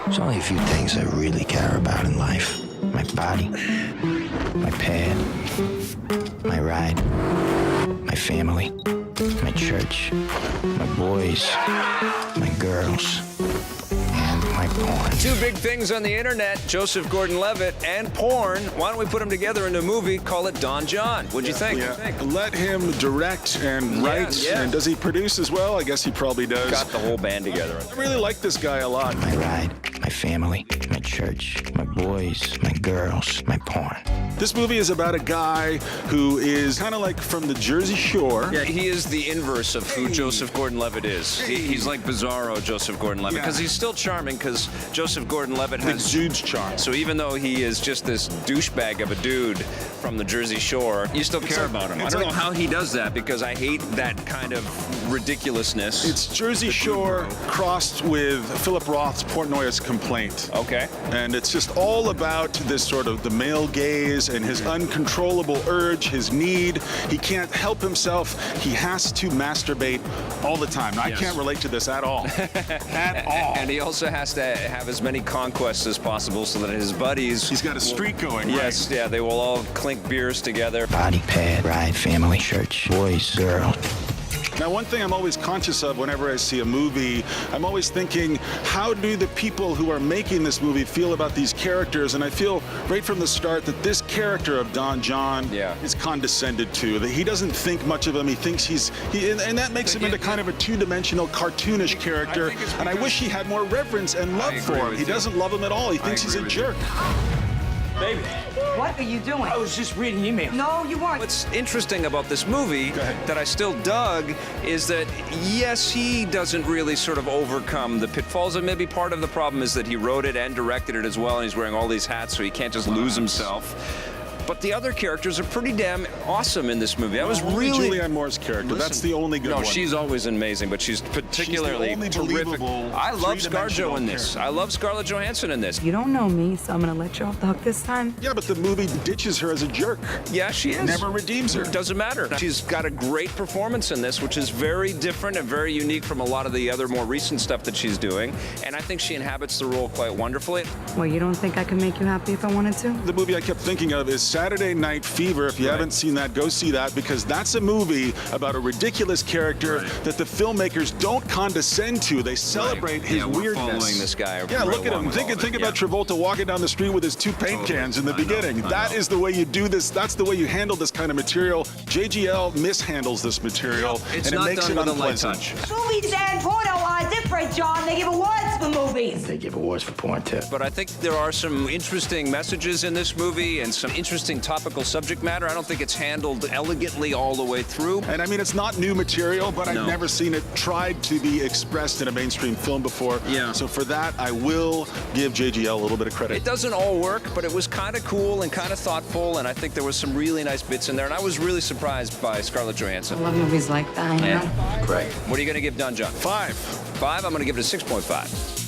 There's only a few things I really care about in life. My body, my pad, my ride, my family, my church, my boys, my girls, and my porn. Two big things on the internet, Joseph Gordon-Levitt and porn. Why don't we put them together in a movie, call it Don Jon? What'd you think? Let him direct and write. And does he produce as well? I guess he probably does. Got the whole band together. I really like this guy a lot. My ride, my family, my church, my boys, my girls, my porn. This movie is about a guy who is kind of like from the Jersey Shore. Yeah, he is the inverse of who Joseph Gordon-Levitt is. He's like Bizarro Joseph Gordon-Levitt, because he's still charming, because Joseph Gordon-Levitt has exudes charm. So even though he is just this douchebag of a dude from the Jersey Shore, you still care about him. I don't know how he does that, because I hate that kind of ridiculousness. It's Jersey Shore crossed with Philip Roth's Portnoy's Complaint. Okay. And it's just all about this sort of the male gaze and his uncontrollable urge, his need. He can't help himself. He has to masturbate all the time. Now, I can't relate to this at all. At all. And he also has to have as many conquests as possible so that his buddies... He's got a streak going, Yes, right? yeah, they will all clink beers together. Body, pad, ride, family, church, boys, girls. Now, one thing I'm always conscious of whenever I see a movie, I'm always thinking, how do the people who are making this movie feel about these characters? And I feel right from the start that this character of Don Jon is condescended to. That he doesn't think much of him. He thinks and that makes him into kind of a two-dimensional, cartoonish character. And I wish he had more reverence and love for him. He doesn't love him at all. He thinks he's a jerk. Baby. What are you doing? I was just reading emails. No, you weren't. What's interesting about this movie that I still dug is that, yes, he doesn't really sort of overcome the pitfalls, and maybe part of the problem is that he wrote it and directed it as well, and he's wearing all these hats, so he can't just lose himself. But the other characters are pretty damn awesome in this movie. I was really... Julianne Moore's character. That's the only good one. No, she's always amazing, but she's particularly terrific. I love ScarJo in this. I love Scarlett Johansson in this. You don't know me, so I'm gonna let you off the hook this time. Yeah, but the movie ditches her as a jerk. Yeah, she is. Never redeems her. Doesn't matter. She's got a great performance in this, which is very different and very unique from a lot of the other more recent stuff that she's doing. And I think she inhabits the role quite wonderfully. Well, you don't think I could make you happy if I wanted to? The movie I kept thinking of is Saturday Night Fever. If you haven't seen that, go see that, because that's a movie about a ridiculous character that the filmmakers don't condescend to. They celebrate his weirdness. We're following this guy. Yeah, look at him. Think about Travolta walking down the street with his two paint cans in the beginning. That is the way you do this. That's the way you handle this kind of material. JGL mishandles this material, and it makes it unpleasant. Movies and porno are different, John. They give awards for movies. They give awards for porn, too. But I think there are some interesting messages in this movie and some interesting topical subject matter. I don't think it's handled elegantly all the way through. And I mean, it's not new material, but I've never seen it tried to be expressed in a mainstream film before. Yeah. So for that, I will give JGL a little bit of credit. It doesn't all work, but it was kind of cool and kind of thoughtful, and I think there was some really nice bits in there, and I was really surprised by Scarlett Johansson. I love movies like that, you know? Great. What are you going to give Don Jon? 5. 5? I'm going to give it a 6.5.